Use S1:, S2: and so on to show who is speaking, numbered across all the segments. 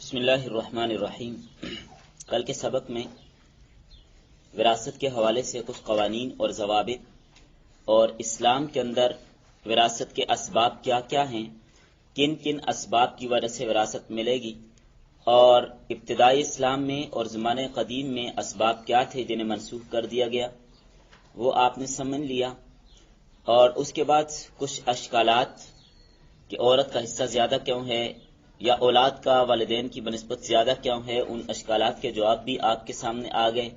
S1: بسم اللہ الرحمن الرحیم۔ کل کے سبق میں وراثت کے حوالے سے کچھ قوانین اور ضوابط اور اسلام کے اندر وراثت کے اسباب کیا کیا ہیں، کن کن اسباب کی وجہ سے وراثت ملے گی، اور ابتدائی اسلام میں اور زمانے قدیم میں اسباب کیا تھے جنہیں منسوخ کر دیا گیا، وہ آپ نے سمجھ لیا۔ اور اس کے بعد کچھ اشکالات کہ عورت کا حصہ زیادہ کیوں ہے یا اولاد کا والدین کی بنسبت زیادہ کیوں ہے، ان اشکالات کے جواب بھی آپ کے سامنے آ گئے۔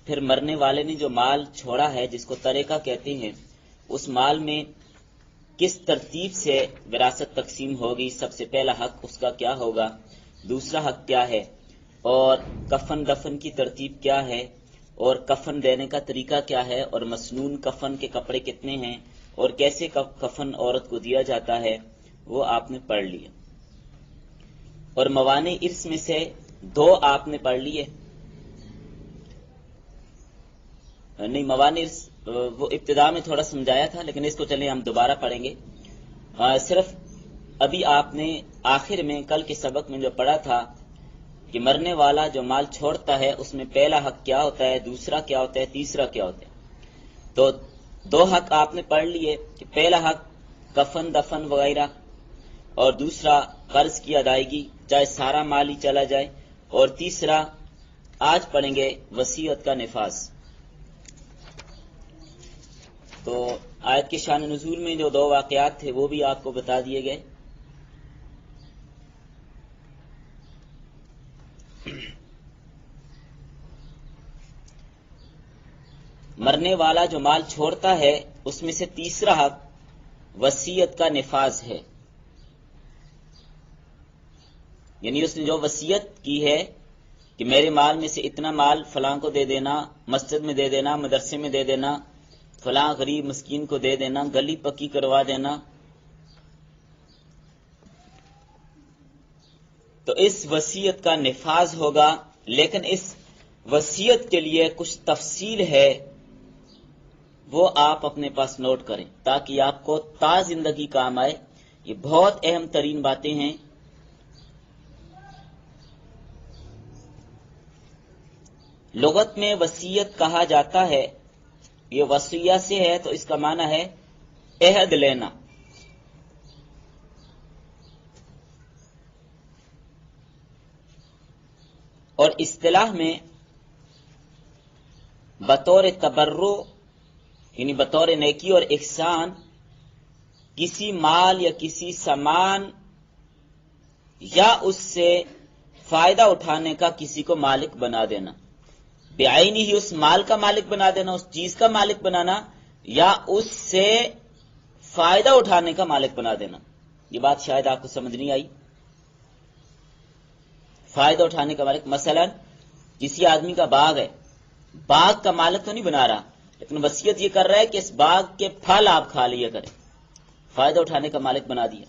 S1: پھر مرنے والے نے جو مال چھوڑا ہے جس کو ترکہ کہتے ہیں، اس مال میں کس ترتیب سے وراثت تقسیم ہوگی، سب سے پہلا حق اس کا کیا ہوگا، دوسرا حق کیا ہے، اور کفن دفن کی ترتیب کیا ہے، اور کفن دینے کا طریقہ کیا ہے، اور مسنون کفن کے کپڑے کتنے ہیں، اور کیسے کفن عورت کو دیا جاتا ہے، وہ آپ نے پڑھ لیا۔ اور موانع ارث میں سے دو آپ نے پڑھ لیے، نہیں موانع ارث وہ ابتدا میں تھوڑا سمجھایا تھا، لیکن اس کو چلیں ہم دوبارہ پڑھیں گے۔ صرف ابھی آپ نے آخر میں کل کے سبق میں جو پڑھا تھا کہ مرنے والا جو مال چھوڑتا ہے اس میں پہلا حق کیا ہوتا ہے، دوسرا کیا ہوتا ہے، تیسرا کیا ہوتا ہے، تو دو حق آپ نے پڑھ لیے کہ پہلا حق کفن دفن وغیرہ، اور دوسرا قرض کی ادائیگی چاہے سارا مال ہی چلا جائے، اور تیسرا آج پڑھیں گے وصیت کا نفاذ۔ تو آیت کے شان نزول میں جو دو واقعات تھے وہ بھی آپ کو بتا دیے گئے۔ مرنے والا جو مال چھوڑتا ہے اس میں سے تیسرا حق وصیت کا نفاذ ہے، یعنی اس نے جو وصیت کی ہے کہ میرے مال میں سے اتنا مال فلاں کو دے دینا، مسجد میں دے دینا، مدرسے میں دے دینا، فلاں غریب مسکین کو دے دینا، گلی پکی کروا دینا، تو اس وصیت کا نفاذ ہوگا۔ لیکن اس وصیت کے لیے کچھ تفصیل ہے، وہ آپ اپنے پاس نوٹ کریں تاکہ آپ کو تا زندگی کام آئے۔ یہ بہت اہم ترین باتیں ہیں۔ لغت میں وصیت کہا جاتا ہے، یہ وصیہ سے ہے تو اس کا معنی ہے عہد لینا۔ اور اصطلاح میں بطور تبرع یعنی بطور نیکی اور احسان کسی مال یا کسی سامان یا اس سے فائدہ اٹھانے کا کسی کو مالک بنا دینا، بعینی ہی اس مال کا مالک بنا دینا، اس چیز کا مالک بنانا، یا اس سے فائدہ اٹھانے کا مالک بنا دینا۔ یہ بات شاید آپ کو سمجھ نہیں آئی۔ فائدہ اٹھانے کا مالک، مثلا کسی آدمی کا باغ ہے، باغ کا مالک تو نہیں بنا رہا، لیکن وصیت یہ کر رہا ہے کہ اس باغ کے پھل آپ کھا لیا کریں، فائدہ اٹھانے کا مالک بنا دیا۔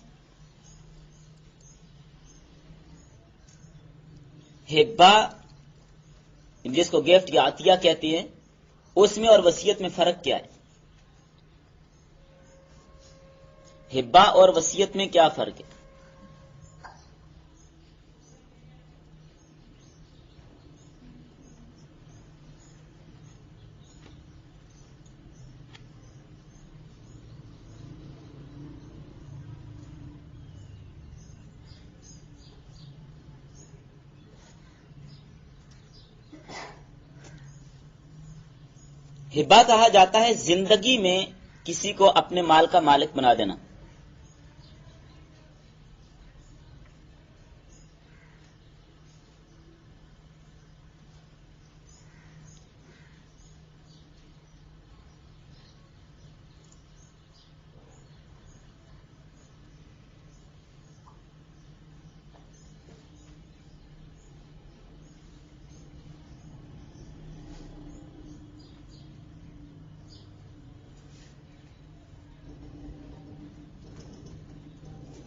S1: ہبہ جس کو گفٹ یا عطیہ کہتے ہیں، اس میں اور وصیت میں فرق کیا ہے؟ ہبہ اور وصیت میں کیا فرق ہے؟ ہبہ کہا جاتا ہے زندگی میں کسی کو اپنے مال کا مالک بنا دینا۔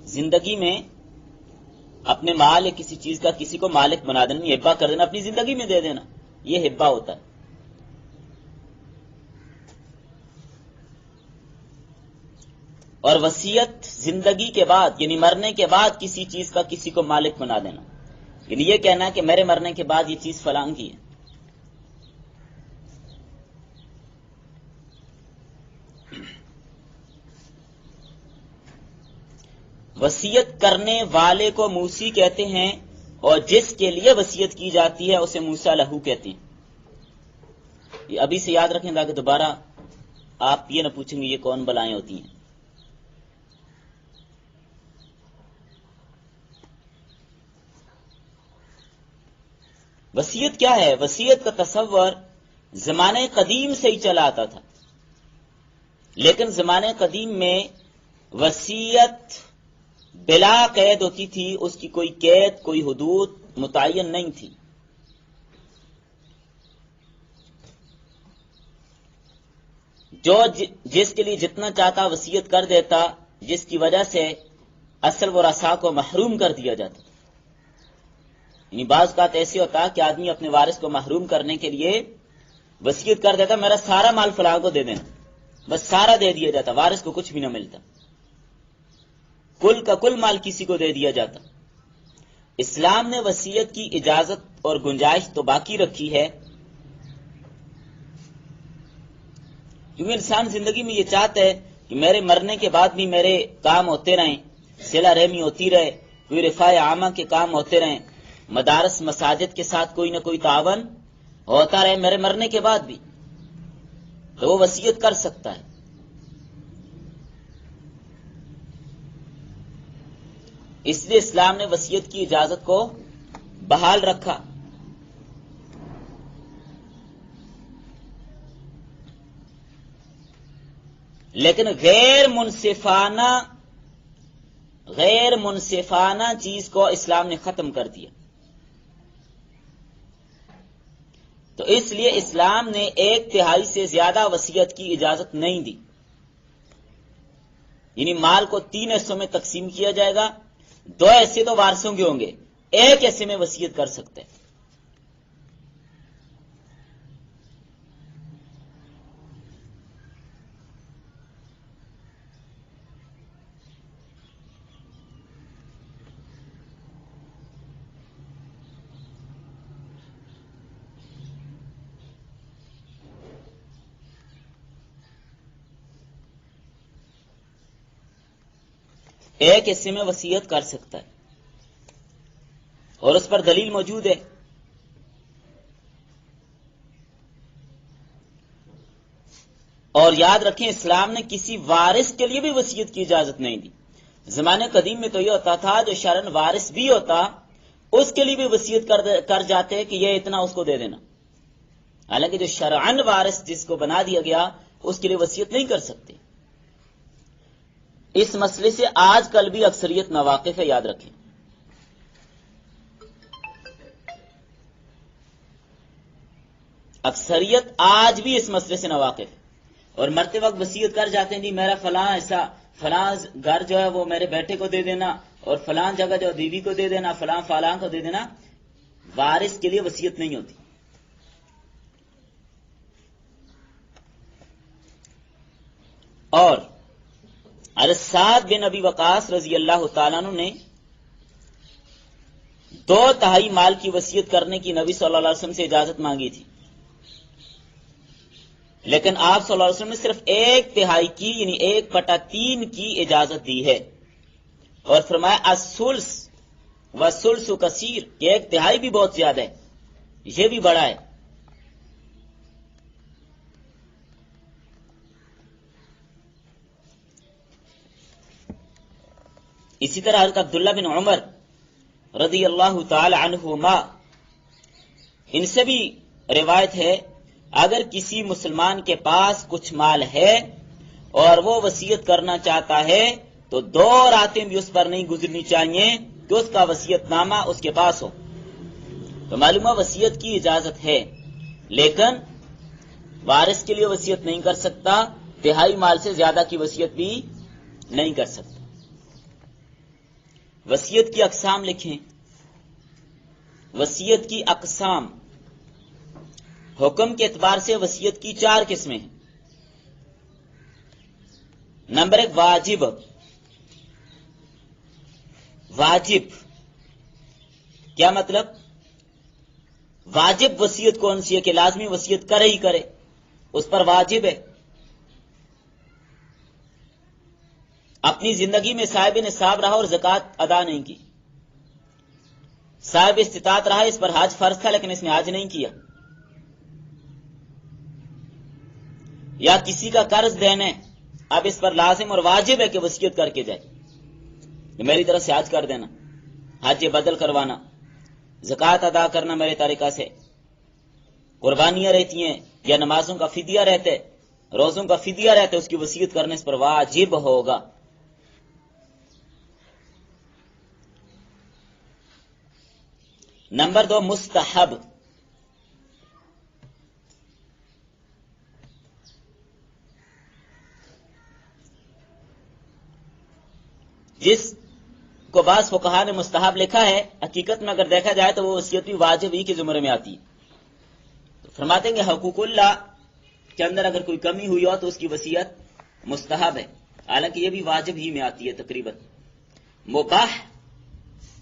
S1: زندگی میں اپنے مال یا کسی چیز کا کسی کو مالک بنا دینا، ہبہ کر دینا، اپنی زندگی میں دے دینا، یہ ہبہ ہوتا ہے۔ اور وصیت زندگی کے بعد یعنی مرنے کے بعد کسی چیز کا کسی کو مالک بنا دینا، یعنی یہ کہنا کہ میرے مرنے کے بعد یہ چیز فلاں کی ہے. وصیت کرنے والے کو موسی کہتے ہیں اور جس کے لیے وصیت کی جاتی ہے اسے موسیٰ لہو کہتے ہیں. یہ ابھی سے یاد رکھیں تاکہ دوبارہ آپ یہ نہ پوچھیں گے یہ کون بلائیں ہوتی ہیں. وصیت کیا ہے؟ وصیت کا تصور زمانے قدیم سے ہی چلا آتا تھا، لیکن زمانے قدیم میں وصیت بلا قید ہوتی تھی، اس کی کوئی قید کوئی حدود متعین نہیں تھی. جو جس کے لیے جتنا چاہتا وصیت کر دیتا، جس کی وجہ سے اصل ورثاء کو محروم کر دیا جاتا. یعنی بعض اوقات ایسے ہوتا کہ آدمی اپنے وارث کو محروم کرنے کے لیے وصیت کر دیتا میرا سارا مال فلاں کو دے دینا، بس سارا دے دیا جاتا، وارث کو کچھ بھی نہ ملتا، کل کا کل مال کسی کو دے دیا جاتا. اسلام نے وصیت کی اجازت اور گنجائش تو باقی رکھی ہے، کیونکہ انسان زندگی میں یہ چاہتا ہے کہ میرے مرنے کے بعد بھی میرے کام ہوتے رہیں، صلہ رحمی ہوتی رہے، کوئی رفاع عامہ کے کام ہوتے رہیں، مدارس مساجد کے ساتھ کوئی نہ کوئی تعاون ہوتا رہے میرے مرنے کے بعد بھی، تو وہ وصیت کر سکتا ہے. اس لیے اسلام نے وصیت کی اجازت کو بحال رکھا. لیکن غیر منصفانہ چیز کو اسلام نے ختم کر دیا. تو اس لیے اسلام نے 1/3 سے زیادہ وصیت کی اجازت نہیں دی. یعنی مال کو 3 حصوں میں تقسیم کیا جائے گا، 2 حصے تو وارثوں کے ہوں گے، 1 حصے میں وصیت کر سکتے ہیں. ایک حصے میں وصیت کر سکتا ہے اور اس پر دلیل موجود ہے. اور یاد رکھیں اسلام نے کسی وارث کے لیے بھی وصیت کی اجازت نہیں دی. زمانے قدیم میں تو یہ ہوتا تھا جو شرعن وارث بھی ہوتا اس کے لیے بھی وصیت کر جاتے کہ یہ اتنا اس کو دے دینا، حالانکہ جو شرعن وارث جس کو بنا دیا گیا اس کے لیے وصیت نہیں کر سکتے. اس مسئلے سے آج کل بھی اکثریت ناواقف ہے، یاد رکھیں. اکثریت آج بھی اس مسئلے سے ناواقف ہے اور مرتے وقت وصیت کر جاتے ہیں جی میرا فلاں ایسا فلاں گھر جو ہے وہ میرے بیٹے کو دے دینا اور فلاں جگہ جو بیوی کو دے دینا، فلاں فلاں کو دے دینا. وارث کے لیے وصیت نہیں ہوتی. اور سعد بن ابی وقاص رضی اللہ تعالیٰ عنہ نے 2/3 مال کی وصیت کرنے کی نبی صلی اللہ علیہ وسلم سے اجازت مانگی تھی، لیکن آپ صلی اللہ علیہ وسلم نے صرف 1/3 کی یعنی 1/3 کی اجازت دی ہے اور فرمایا الثلث والثلث کثیر، کہ 1/3 بھی بہت زیادہ ہے، یہ بھی بڑا ہے. اسی طرح حضرت عبداللہ بن عمر رضی اللہ تعالی عنہما ان سے بھی روایت ہے اگر کسی مسلمان کے پاس کچھ مال ہے اور وہ وصیت کرنا چاہتا ہے تو 2 راتیں بھی اس پر نہیں گزرنی چاہیے کہ اس کا وصیت نامہ اس کے پاس ہو. تو معلومہ وصیت کی اجازت ہے، لیکن وارث کے لیے وصیت نہیں کر سکتا، 1/3 مال سے زیادہ کی وصیت بھی نہیں کر سکتا. وصیت کی اقسام لکھیں. وصیت کی اقسام حکم کے اعتبار سے وصیت کی 4 قسمیں ہیں. نمبر 1 واجب کیا مطلب؟ واجب وصیت کون سی ہے کہ لازمی وصیت کرے ہی کرے، اس پر واجب ہے. اپنی زندگی میں صاحب نصاب رہا اور زکوٰۃ ادا نہیں کی، صاحب استطاعت رہا، اس پر حج فرض تھا لیکن اس نے حج نہیں کیا، یا کسی کا قرض دینے، اب اس پر لازم اور واجب ہے کہ وصیت کر کے جائے کہ میری طرف سے حج کر دینا، حج بدل کروانا، زکوٰۃ ادا کرنا میرے طریقہ سے، قربانیاں رہتی ہیں یا نمازوں کا فدیہ رہتے، روزوں کا فدیہ رہتے، اس کی وصیت کرنے اس پر واجب ہوگا. نمبر 2 مستحب. جس کو بعض فقہا نے مستحب لکھا ہے، حقیقت میں اگر دیکھا جائے تو وہ وصیت بھی واجب ہی کے زمرے میں آتی ہے. تو فرماتے ہیں کہ حقوق اللہ کے اندر اگر کوئی کمی ہوئی ہو تو اس کی وصیت مستحب ہے، حالانکہ یہ بھی واجب ہی میں آتی ہے تقریباً. مباح.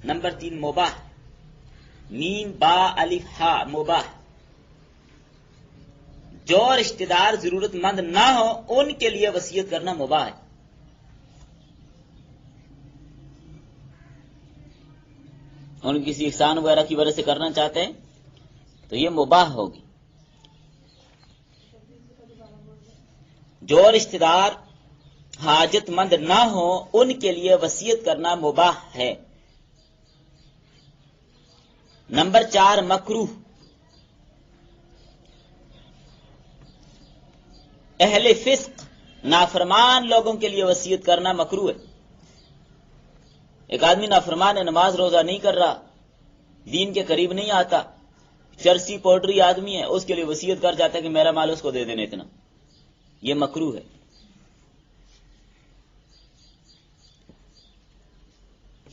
S1: نمبر 3 مباح، میم با الف ہا، مباح. جو رشتہ دار ضرورت مند نہ ہو ان کے لیے وصیت کرنا مباح ہے. ان کسی احسان وغیرہ کی وجہ سے کرنا چاہتے ہیں تو یہ مباح ہوگی. جو رشتہ دار حاجت مند نہ ہو ان کے لیے وصیت کرنا مباح ہے. نمبر 4 مکروہ. اہل فسق نافرمان لوگوں کے لیے وصیت کرنا مکروہ ہے. ایک آدمی نافرمان ہے، نماز روزہ نہیں کر رہا، دین کے قریب نہیں آتا، چرسی پوڈری آدمی ہے، اس کے لیے وصیت کر جاتا ہے کہ میرا مال اس کو دے دینا اتنا، یہ مکروہ ہے.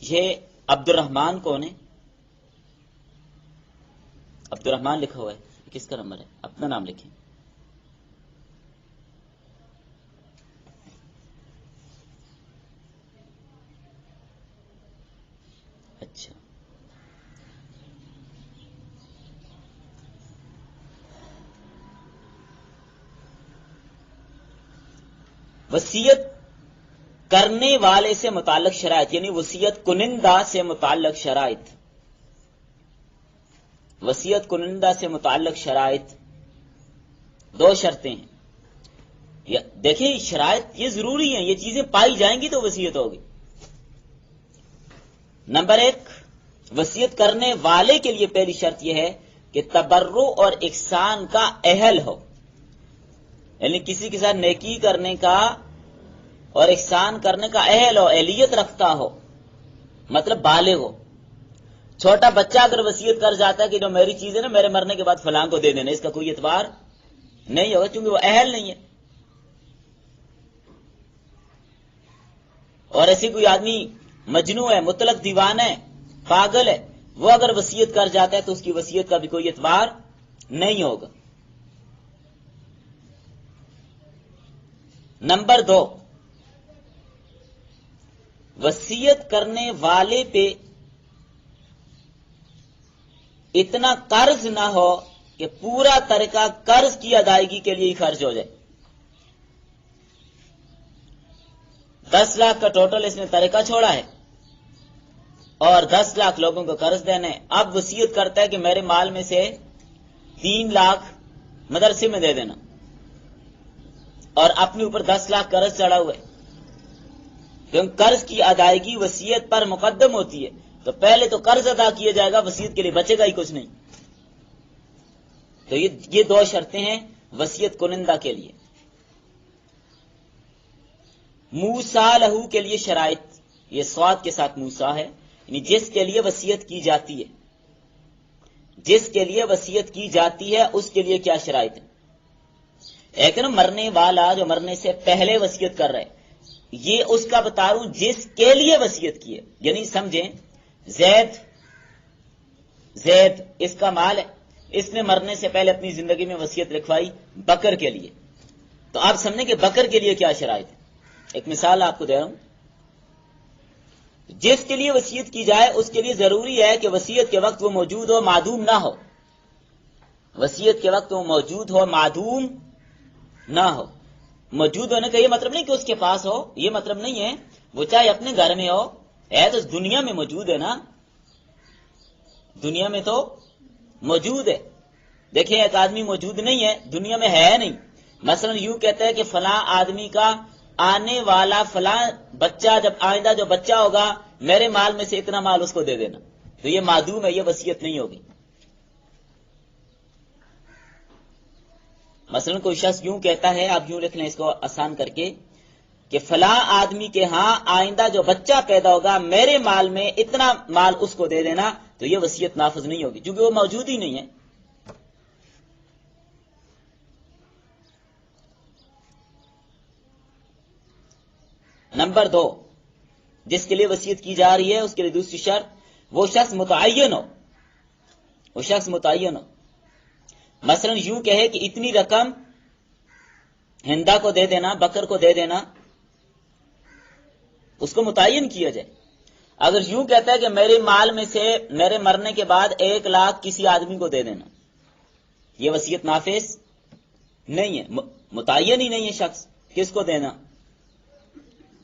S1: یہ عبد الرحمان کون ہے؟ عبد الرحمان لکھا ہوا ہے، کس کا نمبر ہے؟ اپنا نام لکھیں. اچھا، وصیت کرنے والے سے متعلق شرائط، یعنی وصیت کنندہ سے متعلق شرائط. وصیت کنندہ سے متعلق شرائط 2 شرطیں ہیں. دیکھیں شرائط یہ ضروری ہیں، یہ چیزیں پائی جائیں گی تو وصیت ہوگی. نمبر 1 وصیت کرنے والے کے لیے پہلی شرط یہ ہے کہ تبرع اور احسان کا اہل ہو، یعنی کسی کے ساتھ نیکی کرنے کا اور احسان کرنے کا اہل ہو، اہلیت رکھتا ہو، مطلب بالغ ہو. چھوٹا بچہ اگر وصیت کر جاتا ہے کہ جو میری چیز ہے نا میرے مرنے کے بعد فلاں کو دے دینا، اس کا کوئی اعتبار نہیں ہوگا کیونکہ وہ اہل نہیں ہے. اور ایسی کوئی آدمی مجنون ہے، مطلق دیوانہ ہے، پاگل ہے، وہ اگر وصیت کر جاتا ہے تو اس کی وصیت کا بھی کوئی اعتبار نہیں ہوگا. نمبر 2 وصیت کرنے والے پہ اتنا قرض نہ ہو کہ پورا طریقہ قرض کی ادائیگی کے لیے ہی خرچ ہو جائے. 10 لاکھ کا ٹوٹل اس نے طریقہ چھوڑا ہے اور 10 لاکھ لوگوں کو قرض دینے. اب وصیت کرتا ہے کہ میرے مال میں سے 3 لاکھ مدرسے میں دے دینا، اور اپنے اوپر 10 لاکھ قرض چڑھا ہوا ہے. کیونکہ قرض کی ادائیگی وصیت پر مقدم ہوتی ہے، تو پہلے تو قرض ادا کیا جائے گا، وصیت کے لیے بچے گا ہی کچھ نہیں. تو یہ 2 شرطیں ہیں وصیت کنندہ کے لیے. موسیٰ لہو کے لیے شرائط، یہ صاد کے ساتھ موسیٰ ہے، یعنی جس کے لیے وصیت کی جاتی ہے، جس کے لیے وصیت کی جاتی ہے اس کے لیے کیا شرائط ہے. ایک نا مرنے والا جو مرنے سے پہلے وصیت کر رہے، یہ اس کا بتا رہا ہوں جس کے لیے وصیت کی ہے. یعنی سمجھیں زید اس کا مال ہے، اس نے مرنے سے پہلے اپنی زندگی میں وصیت لکھوائی بکر کے لیے. تو آپ سمجھیں کہ بکر کے لیے کیا شرائط ہے. ایک مثال آپ کو دے رہا ہوں. جس کے لیے وصیت کی جائے اس کے لیے ضروری ہے کہ وصیت کے وقت وہ موجود ہو، معدوم نہ ہو. وصیت کے وقت وہ موجود ہو، معدوم نہ ہو. موجود ہونے کا یہ مطلب نہیں کہ اس کے پاس ہو، یہ مطلب نہیں ہے. وہ چاہے اپنے گھر میں ہو، ہے تو دنیا میں موجود ہے نا، دنیا میں تو موجود ہے. دیکھیں ایک آدمی موجود نہیں ہے، دنیا میں ہے نہیں. مثلا یوں کہتا ہے کہ فلاں آدمی کا آنے والا فلاں بچہ، جب آئندہ جو بچہ ہوگا میرے مال میں سے اتنا مال اس کو دے دینا، تو یہ معدوم ہے، یہ وصیت نہیں ہوگی. مثلا کوئی شخص یوں کہتا ہے، آپ یوں لکھ لیں اس کو آسان کر کے، کہ فلاں آدمی کے ہاں آئندہ جو بچہ پیدا ہوگا میرے مال میں اتنا مال اس کو دے دینا، تو یہ وصیت نافذ نہیں ہوگی کیونکہ وہ موجود ہی نہیں ہے. نمبر 2، جس کے لیے وصیت کی جا رہی ہے اس کے لیے دوسری شرط، وہ شخص متعین ہو. وہ شخص متعین ہو. مثلا یوں کہے کہ اتنی رقم ہندا کو دے دینا، بکر کو دے دینا، اس کو متعین کیا جائے. اگر یوں کہتا ہے کہ میرے مال میں سے میرے مرنے کے بعد 1 لاکھ کسی آدمی کو دے دینا، یہ وصیت نافذ نہیں ہے، متعین ہی نہیں ہے شخص کس کو دینا.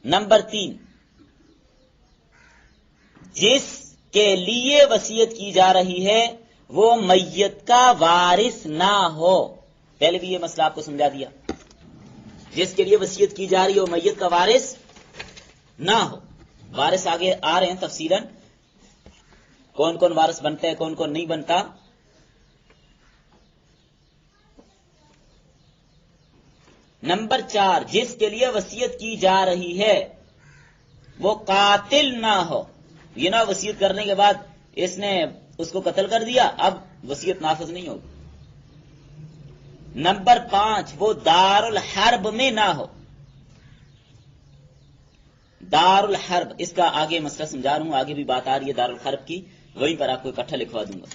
S1: نمبر 3، جس کے لیے وصیت کی جا رہی ہے وہ میت کا وارث نہ ہو. پہلے بھی یہ مسئلہ آپ کو سمجھا دیا. جس کے لیے وصیت کی جا رہی ہے وہ میت کا وارث نہ ہو. وارث آگے آ رہے ہیں تفصیلاً، کون کون وارث بنتا ہے کون کون نہیں بنتا. نمبر 4، جس کے لیے وصیت کی جا رہی ہے وہ قاتل نہ ہو. یہ نہ وصیت کرنے کے بعد اس نے اس کو قتل کر دیا، اب وصیت نافذ نہیں ہوگی. نمبر 5، وہ دار الحرب میں نہ ہو. دار الحرب، اس کا آگے مسئلہ سمجھا رہا ہوں، آگے بھی بات آ رہی ہے دار الحرب کی، وہیں پر آپ کو اکٹھا لکھوا دوں گا.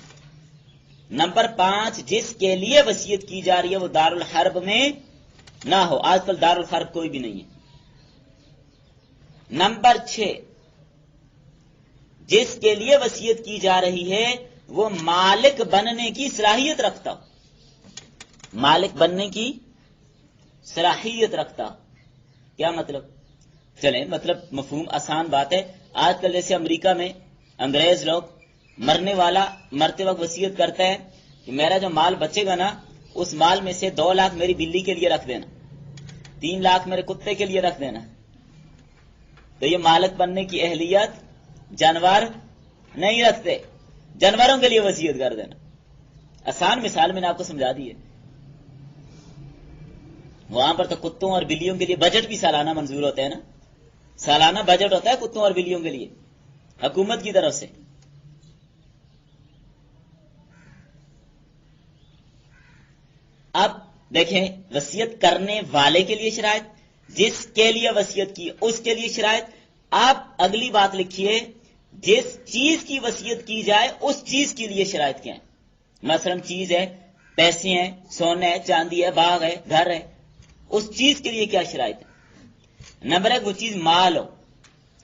S1: نمبر 5، جس کے لیے وصیت کی جا رہی ہے وہ دار الحرب میں نہ ہو. آج کل دار الحرب کوئی بھی نہیں ہے. نمبر 6، جس کے لیے وصیت کی جا رہی ہے وہ مالک بننے کی صلاحیت رکھتا ہو. مالک بننے کی صلاحیت رکھتا. کیا مطلب؟ چلیں مطلب مفہوم آسان بات ہے. آج کل جیسے امریکہ میں انگریز لوگ مرنے والا مرتے وقت وصیت کرتا ہے کہ میرا جو مال بچے گا نا اس مال میں سے 2 لاکھ میری بلی کے لیے رکھ دینا، 3 لاکھ میرے کتے کے لیے رکھ دینا. تو یہ مالک بننے کی اہلیت جانور نہیں رکھتے، جانوروں کے لیے وصیت کر دینا. آسان مثال میں نے آپ کو سمجھا دی ہے. وہاں پر تو کتوں اور بلیوں کے لیے بجٹ بھی سالانہ منظور ہوتا ہے نا، سالانہ بجٹ ہوتا ہے کتوں اور بلیوں کے لیے حکومت کی طرف سے. اب دیکھیں وصیت کرنے والے کے لیے شرائط، جس کے لیے وصیت کی اس کے لیے شرائط. آپ اگلی بات لکھیے، جس چیز کی وصیت کی جائے اس چیز کے لیے شرائط کیا ہیں. مثلا چیز ہے، پیسے ہیں، سونا ہے، چاندی ہے، باغ ہے، گھر ہے، اس چیز کے لیے کیا شرائط ہے. نمبر 1، وہ چیز مال ہو.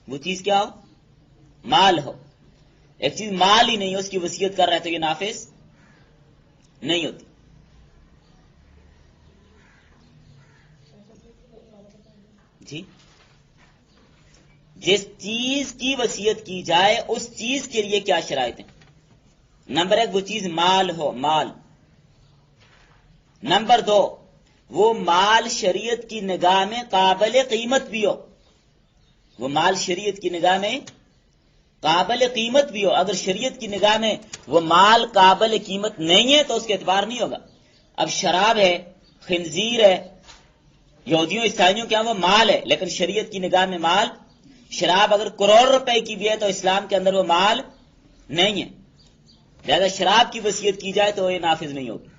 S1: وہ چیز کیا ہو؟ مال ہو. ایک چیز مال ہی نہیں ہے، اس کی وصیت کر رہا ہے تو یہ نافذ نہیں ہوتی. جی، جس چیز کی وصیت کی جائے اس چیز کے لیے کیا شرائط ہیں. نمبر 1، وہ چیز مال ہو، مال. نمبر 2، وہ مال شریعت کی نگاہ میں قابل قیمت بھی ہو. وہ مال شریعت کی نگاہ میں قابل قیمت بھی ہو. اگر شریعت کی نگاہ میں وہ مال قابل قیمت نہیں ہے تو اس کے اعتبار نہیں ہوگا. اب شراب ہے، خنزیر ہے، یہودیوں عیسائیوں کے ہاں وہ مال ہے، لیکن شریعت کی نگاہ میں مال، شراب اگر کروڑ روپے کی بھی ہے تو اسلام کے اندر وہ مال نہیں ہے. لہذا شراب کی وصیت کی جائے تو یہ نافذ نہیں ہوگی.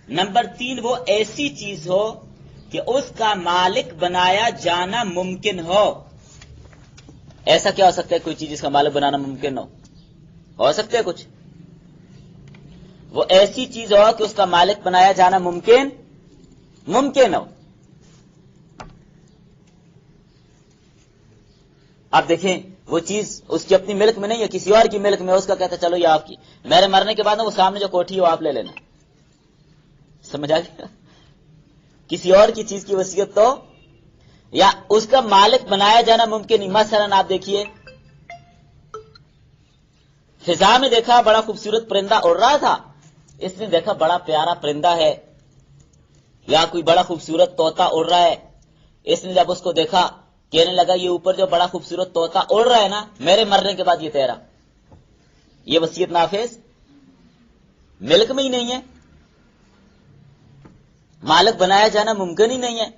S1: نمبر 3، وہ ایسی چیز ہو کہ اس کا مالک بنایا جانا ممکن ہو. ایسا کیا ہو سکتا ہے؟ کوئی چیز جس کا مالک بنانا ممکن ہو سکتا ہے کچھ؟ وہ ایسی چیز ہو کہ اس کا مالک بنایا جانا ممکن ہو. آپ دیکھیں وہ چیز اس کی اپنی ملک میں نہیں ہے، کسی اور کی ملک میں، اس کا کہتا چلو یہ آپ کی، میرے مرنے کے بعد نا وہ سامنے جو کوٹھی ہے وہ آپ لے لینا. سمجھ آ گیا؟ کسی اور کی چیز کی وصیت تو یا اس کا مالک بنایا جانا ممکن نہیں. مثلا آپ دیکھیے فضا میں دیکھا بڑا خوبصورت پرندہ اڑ رہا تھا، اس نے دیکھا بڑا پیارا پرندہ ہے، یا کوئی بڑا خوبصورت طوطا اڑ رہا ہے، اس نے جب اس کو دیکھا کہنے لگا یہ اوپر جو بڑا خوبصورت طوطا اڑ رہا ہے نا، میرے مرنے کے بعد یہ تیرا. یہ وصیت نافذ ملک میں ہی نہیں ہے، مالک بنایا جانا ممکن ہی نہیں ہے.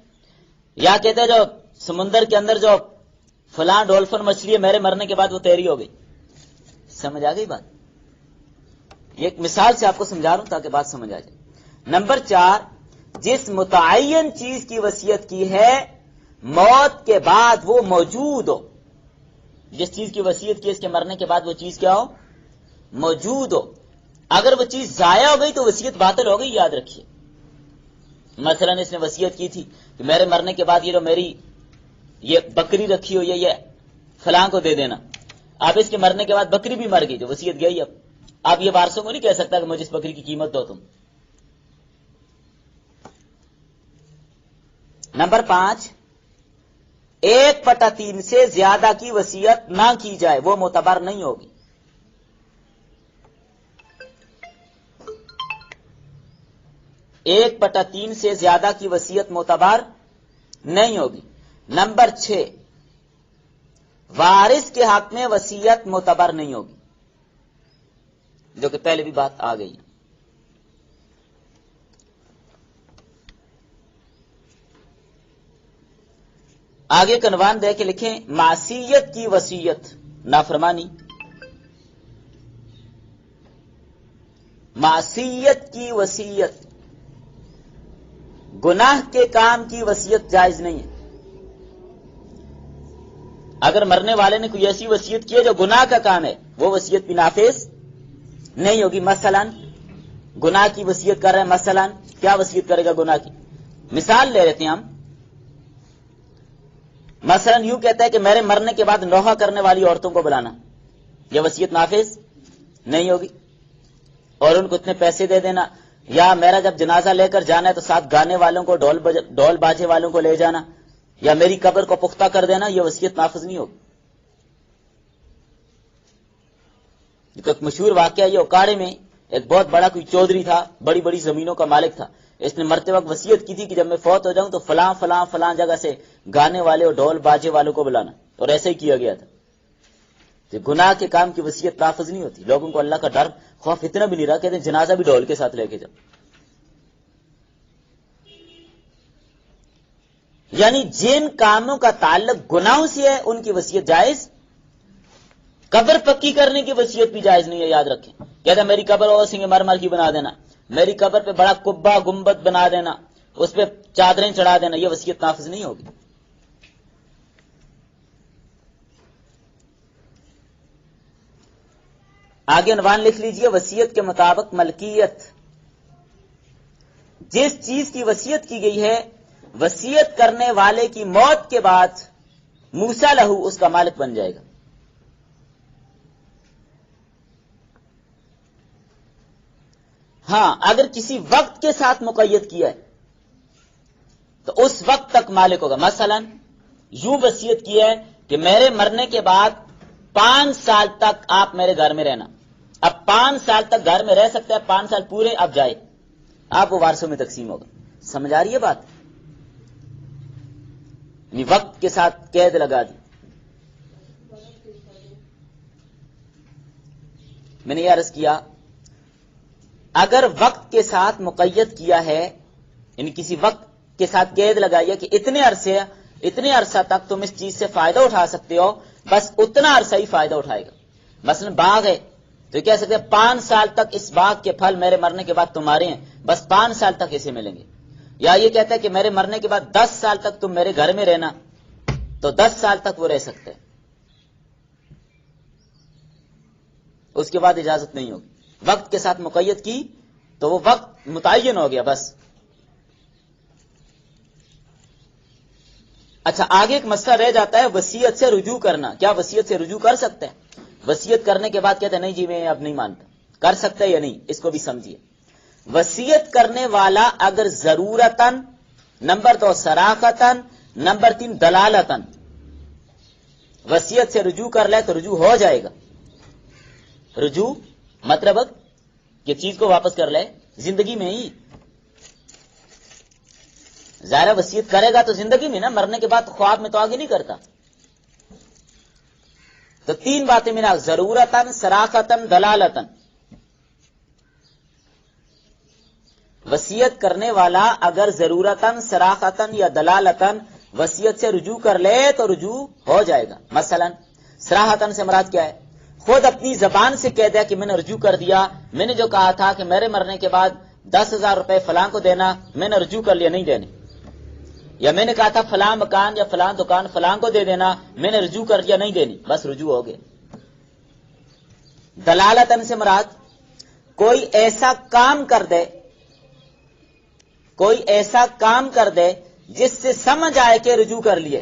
S1: یا کہتے ہیں جو سمندر کے اندر جو فلاں ڈولفن مچھلی ہے میرے مرنے کے بعد وہ تیری ہو گئی. سمجھ آ گئی بات؟ یہ ایک مثال سے آپ کو سمجھا رہا ہوں تاکہ بات سمجھ آ جائے. نمبر 4، جس متعین چیز کی وصیت کی ہے موت کے بعد وہ موجود ہو. جس چیز کی وصیت کی اس کے مرنے کے بعد وہ چیز کیا ہو؟ موجود ہو. اگر وہ چیز ضائع ہو گئی تو وصیت باطل ہو گئی، یاد رکھیے. مثلا اس نے وصیت کی تھی کہ میرے مرنے کے بعد یہ جو میری یہ بکری رکھی ہو یہ فلاں کو دے دینا. اب اس کے مرنے کے بعد بکری بھی مر گئی، جو وصیت گئی. اب یہ وارثوں کو نہیں کہہ سکتا کہ مجھے اس بکری کی قیمت دو تم. نمبر 5، 1/3 سے زیادہ کی وصیت نہ کی جائے، وہ معتبر نہیں ہوگی. 1/3 سے زیادہ کی وصیت معتبر نہیں ہوگی. نمبر 6، وارث کے حق میں وصیت معتبر نہیں ہوگی، جو کہ پہلے بھی بات آ گئی. آگے عنوان دے کے لکھیں معصیت کی وصیت، نافرمانی. معصیت کی وصیت، گناہ کے کام کی وصیت جائز نہیں ہے. اگر مرنے والے نے کوئی ایسی وصیت کی ہے جو گناہ کا کام ہے، وہ وصیت بھی نافذ نہیں ہوگی. مثلا گناہ کی وصیت کر رہے ہیں، مثلا کیا وصیت کرے گا گناہ کی؟ مثال لے لیتے ہیں ہم. مثلا یوں کہتا ہے کہ میرے مرنے کے بعد نوحہ کرنے والی عورتوں کو بلانا، یہ وصیت نافذ نہیں ہوگی. اور ان کو اتنے پیسے دے دینا، یا میرا جب جنازہ لے کر جانا ہے تو ساتھ گانے والوں کو، ڈھول باجے والوں کو لے جانا، یا میری قبر کو پختہ کر دینا، یہ وصیت نافذ نہیں ہوگی. ایک مشہور واقعہ یہ اکاڑے میں ایک بہت بڑا کوئی چودھری تھا، بڑی بڑی زمینوں کا مالک تھا. اس نے مرتے وقت وصیت کی تھی کہ جب میں فوت ہو جاؤں تو فلاں فلاں فلاں جگہ سے گانے والے اور ڈھول باجے والوں کو بلانا، اور ایسے ہی کیا گیا تھا. کہ گناہ کے کام کی وصیت نافذ نہیں ہوتی. لوگوں کو اللہ کا ڈر خوف اتنا بھی نہیں رہا، کہتے ہیں جنازہ بھی ڈھول کے ساتھ لے کے جاؤ. یعنی جن کاموں کا تعلق گناہوں سے ہے ان کی وصیت جائز. قبر پکی کرنے کی وصیت بھی جائز نہیں ہے، یاد رکھیں. کہتا میری قبر اور سنگ مرمر کی بنا دینا، میری قبر پہ بڑا قبہ گنبد بنا دینا، اس پہ چادریں چڑھا دینا، یہ وصیت نافذ نہیں ہوگی. آگے عنوان لکھ لیجئے وصیت کے مطابق ملکیت. جس چیز کی وصیت کی گئی ہے وصیت کرنے والے کی موت کے بعد موسیٰ لہو اس کا مالک بن جائے گا. ہاں اگر کسی وقت کے ساتھ مقید کیا ہے تو اس وقت تک مالک ہوگا. مثلا یوں وصیت کی ہے کہ میرے مرنے کے بعد 5 سال تک آپ میرے گھر میں رہنا. اب 5 سال تک گھر میں رہ سکتا ہے، 5 سال پورے اب جائے، آپ وہ وارثوں میں تقسیم ہوگا. سمجھ آ رہی ہے بات؟ یعنی وقت کے ساتھ قید لگا دی. میں نے یہ عرض کیا اگر وقت کے ساتھ مقید کیا ہے، یعنی کسی وقت کے ساتھ قید لگائی ہے کہ اتنے عرصہ تک تم اس چیز سے فائدہ اٹھا سکتے ہو، بس اتنا عرصہ ہی فائدہ اٹھائے گا. مثلا باغ ہے تو کہہ سکتے ہیں 5 سال تک اس باغ کے پھل میرے مرنے کے بعد تمہارے ہیں، بس 5 سال تک اسے ملیں گے. یا یہ کہتا ہے کہ میرے مرنے کے بعد 10 سال تک تم میرے گھر میں رہنا، تو 10 سال تک وہ رہ سکتے ہیں، اس کے بعد اجازت نہیں ہوگی. وقت کے ساتھ مقید کی تو وہ وقت متعین ہو گیا بس. اچھا آگے ایک مسئلہ رہ جاتا ہے وصیت سے رجوع کرنا. کیا وصیت سے رجوع کر سکتے ہیں؟ وصیت کرنے کے بعد کہتے ہیں نہیں جی میں اب نہیں مانتا. کر سکتے یا نہیں اس کو بھی سمجھیے. وصیت کرنے والا اگر ضرورتاً، نمبر 2 صراحتاً، نمبر 3 دلالتاً وصیت سے رجوع کر لے تو رجوع ہو جائے گا. رجوع مطلب کہ چیز کو واپس کر لے زندگی میں ہی. ظاہر وصیت کرے گا تو زندگی میں نا، مرنے کے بعد خواب میں تو آگے نہیں کرتا. تو 3 باتیں ملا، ضرورتاً، صراحتاً، دلالتاً. وصیت کرنے والا اگر ضرورتاً، صراحتاً یا دلالتاً وصیت سے رجوع کر لے تو رجوع ہو جائے گا. مثلا صراحتاً سے مراد کیا ہے؟ خود اپنی زبان سے کہہ دیا کہ میں نے رجوع کر دیا، میں نے جو کہا تھا کہ میرے مرنے کے بعد 10,000 روپے فلاں کو دینا، میں نے رجوع کر لیا نہیں دینے. یا میں نے کہا تھا فلاں مکان یا فلاں دکان فلاں کو دے دینا، میں نے رجوع کر دیا نہیں دینی، بس رجوع ہو گیا. دلالتاً سے مراد کوئی ایسا کام کر دے، کوئی ایسا کام کر دے جس سے سمجھ آئے کہ رجوع کر لیے،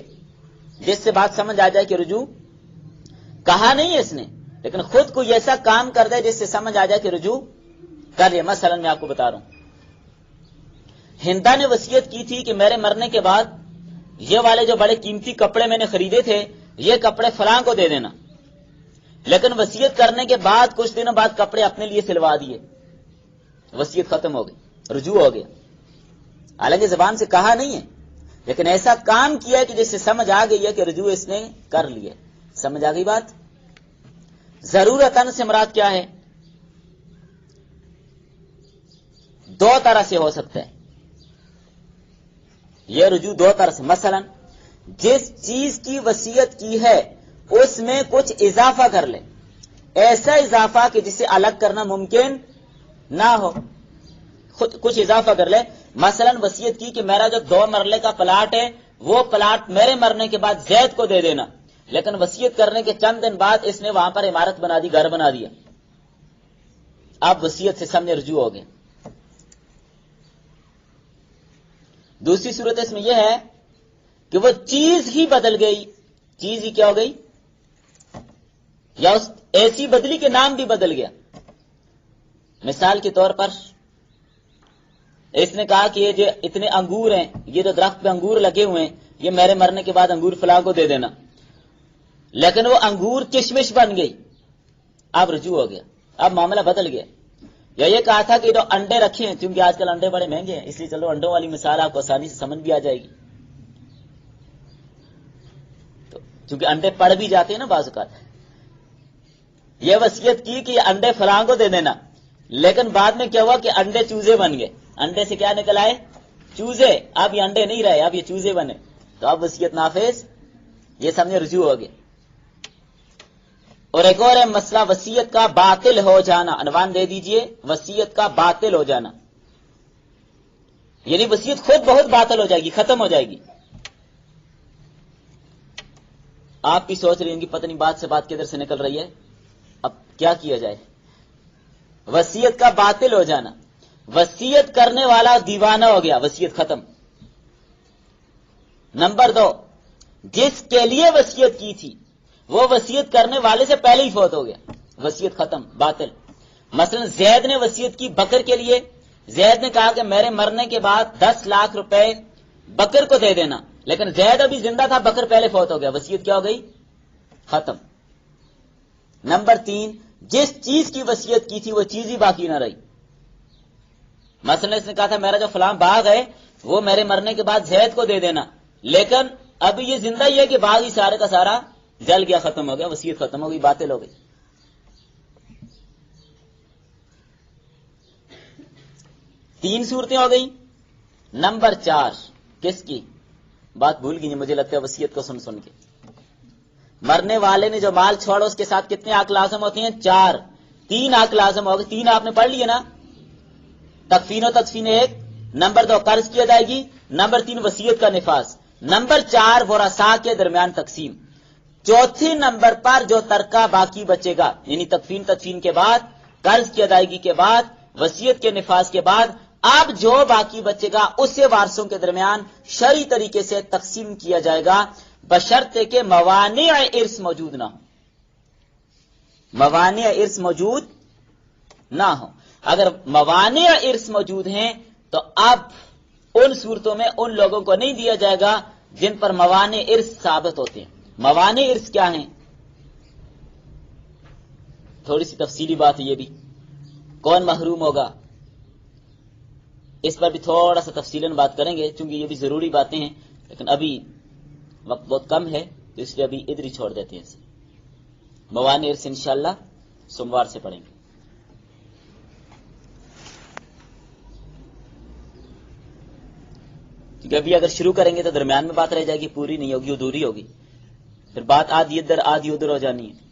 S1: جس سے بات سمجھ آ جائے کہ رجوع کہا نہیں ہے اس نے، لیکن خود کوئی ایسا کام کر دے جس سے سمجھ آ جائے کہ رجوع کر لیا. مثلا میں آپ کو بتا رہا ہوں، ہندا نے وصیت کی تھی کہ میرے مرنے کے بعد یہ والے جو بڑے قیمتی کپڑے میں نے خریدے تھے یہ کپڑے فلاں کو دے دینا، لیکن وصیت کرنے کے بعد کچھ دنوں بعد کپڑے اپنے لیے سلوا دیے، وصیت ختم ہو گئی، رجوع ہو گیا. حالانکہ زبان سے کہا نہیں ہے لیکن ایسا کام کیا کہ جس سے سمجھ آ گئی ہے کہ رجوع اس نے کر لیا. سمجھ آ گئی بات؟ ضرورتاً سے مراد کیا ہے؟ 2 طرح سے ہو سکتا ہے یہ رجوع، 2 طرح سے. مثلا جس چیز کی وصیت کی ہے اس میں کچھ اضافہ کر لے، ایسا اضافہ کہ جسے الگ کرنا ممکن نہ ہو، خود کچھ اضافہ کر لے. مثلا وصیت کی کہ میرا جو 2 مرلے کا پلاٹ ہے وہ پلاٹ میرے مرنے کے بعد زید کو دے دینا، لیکن وصیت کرنے کے چند دن بعد اس نے وہاں پر عمارت بنا دی، گھر بنا دیا. اب وصیت سے سامنے رجوع ہو گیا. دوسری صورت اس میں یہ ہے کہ وہ چیز ہی بدل گئی. چیز ہی کیا ہو گئی؟ یا اس ایسی بدلی کے نام بھی بدل گیا. مثال کے طور پر اس نے کہا کہ یہ جو اتنے انگور ہیں، یہ جو درخت پہ انگور لگے ہوئے ہیں یہ میرے مرنے کے بعد انگور فلاں کو دے دینا، لیکن وہ انگور کشمش بن گئی. اب رجوع ہو گیا، اب معاملہ بدل گیا. یا یہ کہا تھا کہ جو انڈے رکھے ہیں، کیونکہ آج کل انڈے بڑے مہنگے ہیں اس لیے چلو انڈوں والی مثال آپ کو آسانی سے سمجھ بھی آ جائے گی، تو چونکہ انڈے پڑ بھی جاتے ہیں نا بعض اوقات. یہ وصیت کی کہ یہ انڈے فلاں کو دے دینا، لیکن بعد میں کیا ہوا کہ انڈے چوزے بن گئے. انڈے سے کیا نکل آئے؟ چوزے. اب یہ انڈے نہیں رہے، اب یہ چوزے بنے، تو اب وصیت نافذ. یہ سمجھے رجوع ہو گیا. اور ایک اور ہے مسئلہ وصیت کا باطل ہو جانا. عنوان دے دیجئے وصیت کا باطل ہو جانا، یعنی وصیت خود بہت باطل ہو جائے گی، ختم ہو جائے گی. آپ بھی سوچ رہی ہوں گی پتہ نہیں بات سے بات کدھر سے نکل رہی ہے، اب کیا کیا جائے؟ وصیت کا باطل ہو جانا، وصیت کرنے والا دیوانہ ہو گیا، وصیت ختم. نمبر 2، جس کے لیے وصیت کی تھی وہ وصیت کرنے والے سے پہلے ہی فوت ہو گیا، وصیت ختم، باطل. مثلا زید نے وصیت کی بکر کے لیے، زید نے کہا کہ میرے مرنے کے بعد 10 لاکھ روپے بکر کو دے دینا، لیکن زید ابھی زندہ تھا، بکر پہلے فوت ہو گیا، وصیت کیا ہو گئی؟ ختم. نمبر 3، جس چیز کی وصیت کی تھی وہ چیز ہی باقی نہ رہی. مثلا اس نے کہا تھا میرا جو فلاں باغ ہے وہ میرے مرنے کے بعد زید کو دے دینا، لیکن ابھی یہ زندہ ہی ہے کہ باغ ہی سارے کا سارا جل گیا، ختم ہو گیا، وصیت ختم ہو گئی، باطل ہو گئی. 3 صورتیں ہو گئی. نمبر 4 کس کی؟ بات بھول گئی مجھے لگتا ہے وصیت کو سن کے. مرنے والے نے جو مال چھوڑا اس کے ساتھ کتنے حق لازم ہوتے ہیں؟ 4. 3 حق لازم ہو گئے، 3 آپ نے پڑھ لیے نا. تکفین و تدفین 1، نمبر 2 قرض کی ادائیگی، نمبر 3 وصیت کا نفاذ، نمبر 4 ورثاء کے درمیان تقسیم. چوتھے نمبر پر جو ترکہ باقی بچے گا، یعنی تکفین تدفین کے بعد، قرض کی ادائیگی کے بعد، وصیت کے نفاذ کے بعد اب جو باقی بچے گا اسے وارثوں کے درمیان شرعی طریقے سے تقسیم کیا جائے گا، بشرطے کہ موانع ارث موجود نہ ہو، موانع ارث موجود نہ ہو۔ اگر موانع ارث موجود ہیں تو اب ان صورتوں میں ان لوگوں کو نہیں دیا جائے گا جن پر موانع ارث ثابت ہوتے ہیں۔ موانع ارث کیا ہیں؟ تھوڑی سی تفصیلی بات ہے یہ بھی، کون محروم ہوگا اس پر بھی تھوڑا سا تفصیلاً بات کریں گے، چونکہ یہ بھی ضروری باتیں ہیں، لیکن ابھی وقت بہت کم ہے تو اس لیے ابھی ادھر ہی چھوڑ دیتے ہیں اسے۔ موانع ارث انشاءاللہ سوموار سے پڑھیں گے۔ کیونکہ ابھی اگر شروع کریں گے تو درمیان میں بات رہ جائے گی، پوری نہیں ہوگی، ادھوری ہوگی، پھر بات آدھی ادھر آدھی ادھر ہو جانی ہے۔